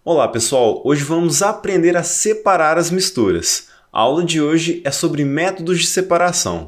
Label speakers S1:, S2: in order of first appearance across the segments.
S1: Olá pessoal, hoje vamos aprender a separar as misturas. A aula de hoje é sobre métodos de separação.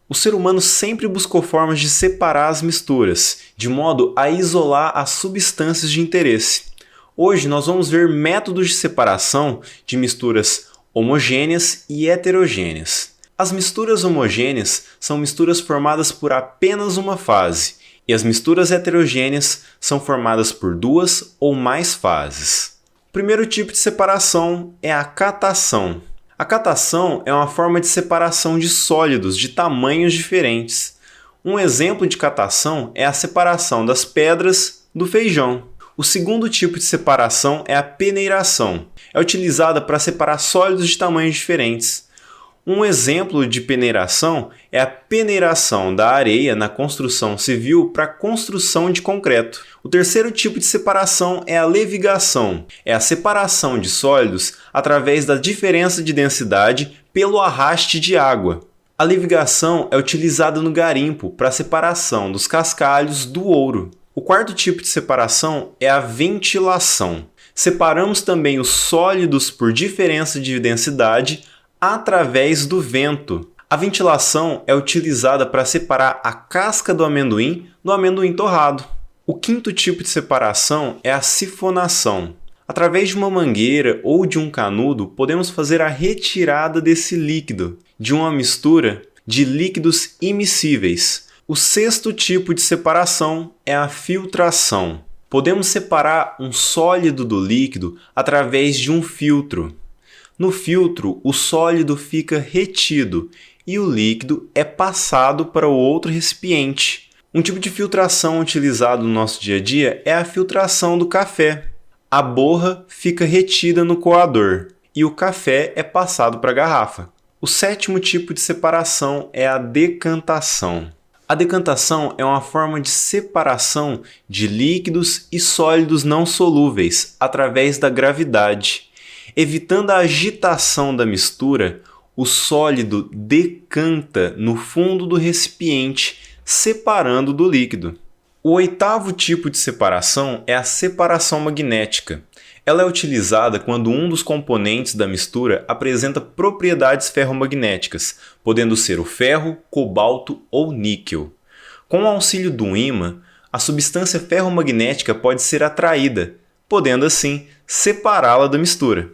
S1: O ser humano sempre buscou formas de separar as misturas, de modo a isolar as substâncias de interesse. Hoje nós vamos ver métodos de separação de misturas homogêneas e heterogêneas. As misturas homogêneas são misturas formadas por apenas uma fase, e as misturas heterogêneas são formadas por duas ou mais fases. O primeiro tipo de separação é a catação. A catação é uma forma de separação de sólidos de tamanhos diferentes. Um exemplo de catação é a separação das pedras do feijão. O segundo tipo de separação é a peneiração. É utilizada para separar sólidos de tamanhos diferentes. Um exemplo de peneiração é a peneiração da areia na construção civil para a construção de concreto. O terceiro tipo de separação é a levigação. É a separação de sólidos através da diferença de densidade pelo arraste de água. A levigação é utilizada no garimpo para a separação dos cascalhos do ouro. O quarto tipo de separação é a ventilação. Separamos também os sólidos por diferença de densidade através do vento. A ventilação é utilizada para separar a casca do amendoim torrado. O quinto tipo de separação é a sifonação. Através de uma mangueira ou de um canudo, podemos fazer a retirada desse líquido, de uma mistura de líquidos immiscíveis. O sexto tipo de separação é a filtração. Podemos separar um sólido do líquido através de um filtro. No filtro, o sólido fica retido e o líquido é passado para o outro recipiente. Um tipo de filtração utilizado no nosso dia a dia é a filtração do café. A borra fica retida no coador e o café é passado para a garrafa. O sétimo tipo de separação é a decantação. A decantação é uma forma de separação de líquidos e sólidos não solúveis através da gravidade. Evitando a agitação da mistura, o sólido decanta no fundo do recipiente, separando do líquido. O oitavo tipo de separação é a separação magnética. Ela é utilizada quando um dos componentes da mistura apresenta propriedades ferromagnéticas, podendo ser o ferro, cobalto ou níquel. Com o auxílio do ímã, a substância ferromagnética pode ser atraída, podendo assim separá-la da mistura.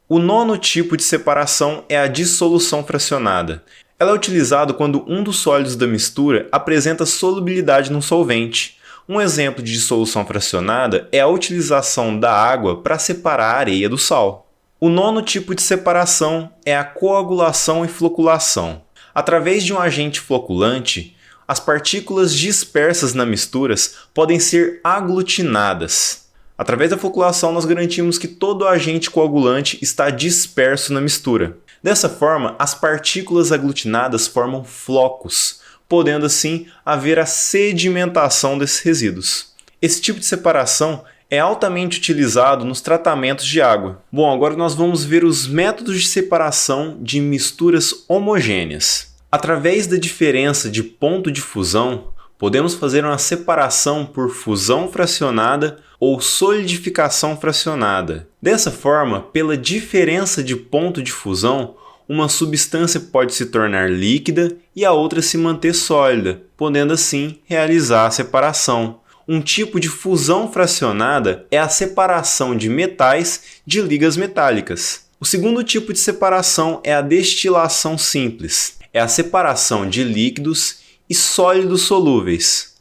S1: O nono tipo de separação é a dissolução fracionada. Ela é utilizada quando um dos sólidos da mistura apresenta solubilidade no solvente. Um exemplo de dissolução fracionada é a utilização da água para separar a areia do sal. O nono tipo de separação é a coagulação e floculação. Através de um agente floculante, as partículas dispersas na misturas podem ser aglutinadas. Através da floculação, nós garantimos que todo agente coagulante está disperso na mistura. Dessa forma, as partículas aglutinadas formam flocos, podendo assim haver a sedimentação desses resíduos. Esse tipo de separação é altamente utilizado nos tratamentos de água. Bom, agora nós vamos ver os métodos de separação de misturas homogêneas. Através da diferença de ponto de fusão, podemos fazer uma separação por fusão fracionada ou solidificação fracionada. Dessa forma, pela diferença de ponto de fusão, uma substância pode se tornar líquida e a outra se manter sólida, podendo assim realizar a separação. Um tipo de fusão fracionada é a separação de metais de ligas metálicas. O segundo tipo de separação é a destilação simples. É a separação de líquidos e sólidos solúveis.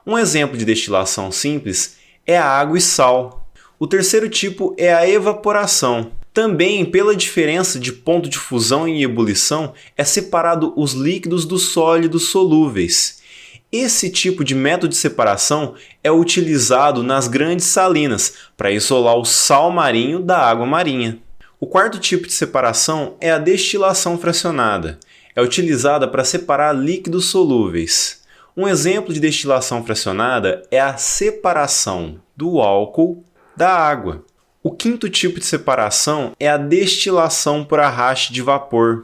S1: Um exemplo de destilação simples é a água e sal. O terceiro tipo é a evaporação. Também, pela diferença de ponto de fusão e ebulição, é separado os líquidos dos sólidos solúveis. Esse tipo de método de separação é utilizado nas grandes salinas para isolar o sal marinho da água marinha. O quarto tipo de separação é a destilação fracionada. É utilizada para separar líquidos solúveis. Um exemplo de destilação fracionada é a separação do álcool da água. O quinto tipo de separação é a destilação por arraste de vapor.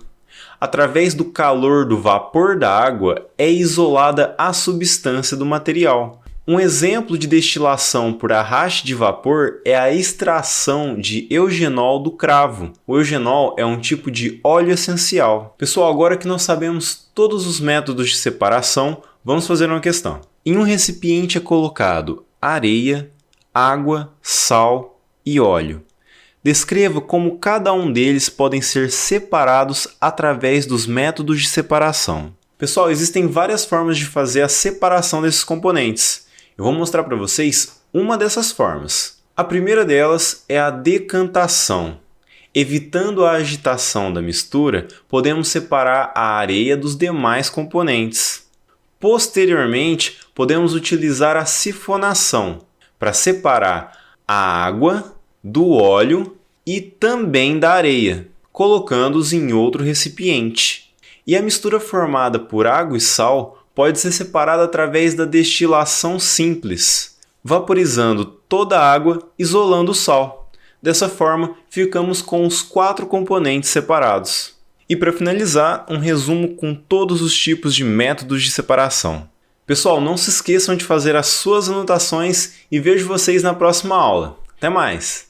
S1: Através do calor do vapor da água é isolada a substância do material. Um exemplo de destilação por arraste de vapor é a extração de eugenol do cravo. O eugenol é um tipo de óleo essencial. Pessoal, agora que nós sabemos todos os métodos de separação, vamos fazer uma questão. Em um recipiente é colocado areia, água, sal e óleo. Descreva como cada um deles podem ser separados através dos métodos de separação. Pessoal, existem várias formas de fazer a separação desses componentes. Eu vou mostrar para vocês uma dessas formas. A primeira delas é a decantação. Evitando a agitação da mistura, podemos separar a areia dos demais componentes. Posteriormente, podemos utilizar a sifonação para separar a água do óleo e também da areia, colocando-os em outro recipiente. E a mistura formada por água e sal pode ser separada através da destilação simples, vaporizando toda a água, isolando o sal. Dessa forma, ficamos com os 4 componentes separados. E para finalizar, um resumo com todos os tipos de métodos de separação. Pessoal, não se esqueçam de fazer as suas anotações e vejo vocês na próxima aula. Até mais!